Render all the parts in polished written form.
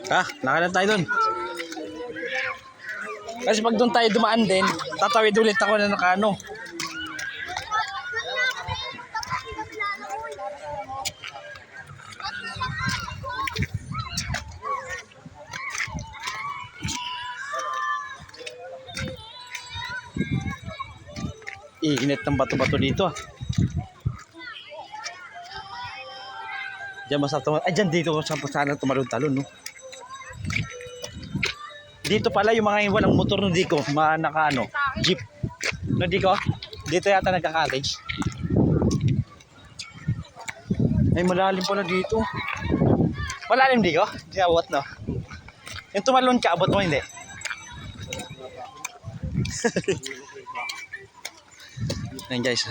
Ha? Nakalan tayo dun. Kasi pag doon tayo dumaan din, tatawid ulit ako na nakano. Init ng bato-bato dito ah. Diyan masarap. Ay, dyan dito sana tumalon-talon, no? Dito pala yung mga walang motor no dito, mga naka ano, jeep. No dito, dito yata nagka-cottage. Ay, malalim pala dito. Malalim dito? Di abot, no? Yung tumalon ka, abot mo hindi? Ayan guys.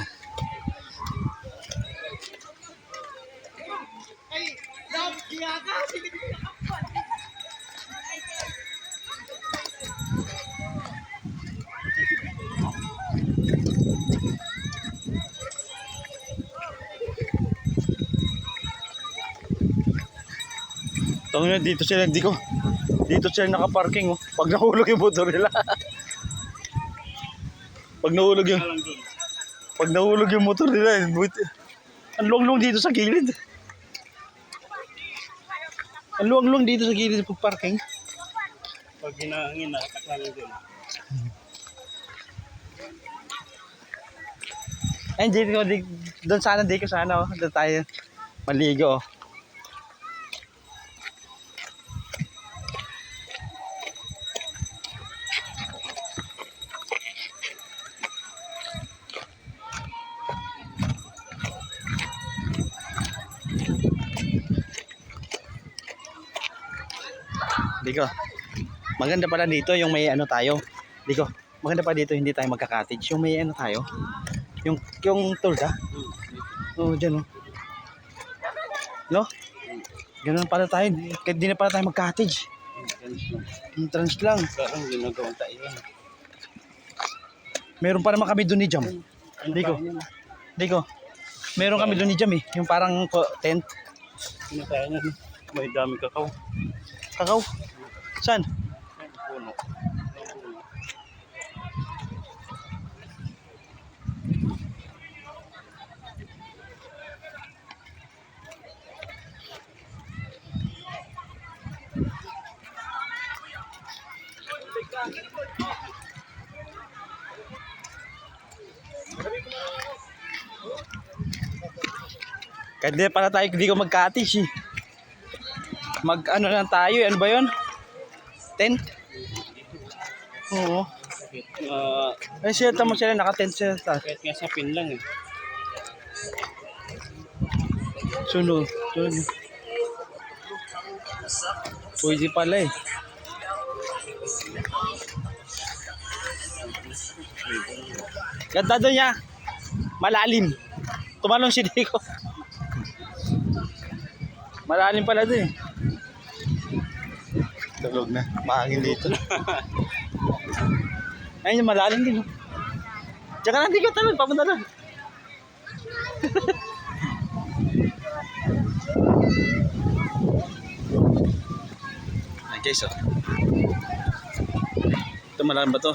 Tangina dito sila dito sila naka-parking oh. Pag nahulog yung motor nila. Pag nahulog yung motor nila, ang long-long dito sa gilid. Ang long-long dito sa gilid pag parking. Pag hinahangin, nakakaklalang din. Ayun, dito, doon sana, dito sana, oh. Doon tayo maligo, oh. Diko, maganda pala dito yung may ano tayo. Diko, maganda pa dito hindi tayo magka-cottage. Yung may ano tayo. Yung tour ha. Oh, diyan oh. No? Ganun pala tayo. Kahit di na pala tayo mag-cottage. Entrance lang. Parang ginagawa tayo yan. Meron pa naman kami doon ni Jam. Diko. Meron kami doon ni Jam eh. Yung parang tent. Ano tayo yan? May dami kakao. Kakao? Saan? Puno. Kahit di pala tayo, di ko mag-cottage eh. Mag-ano lang tayo, ano ba yun? Tent? Oo. Ay siya, tamo sila, naka-tent sila. Kahit nga sa pin lang eh. Sunod. Pwede pala eh. Ganda doon niya. Malalim. Tumalong si Dico. Malalim pala doon eh. Tulog na. Mahangin dito. Ayun yung malalim din. Diyan ka lang, Dico. Talon. Papunta doon. Ay guys oh. Ito malalim ba to?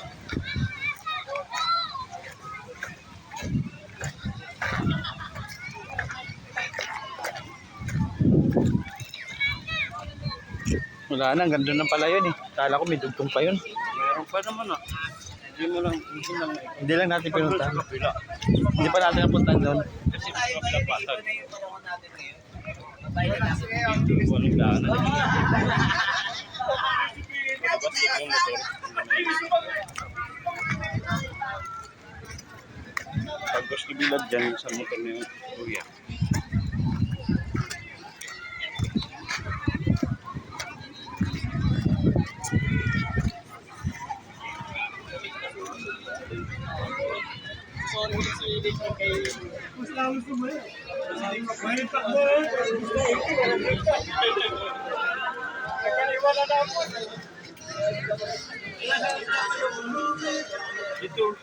Wala na, ganda na pala yun eh. Kala ko may dugtong pa yun. Meron pa naman ah. Hindi lang natin pinuntahan. Hindi pa natin napuntahan doon. Kasi napapatag. Walang daanan. Pag gusto bilad dyan sa motor na yung kuya. Ito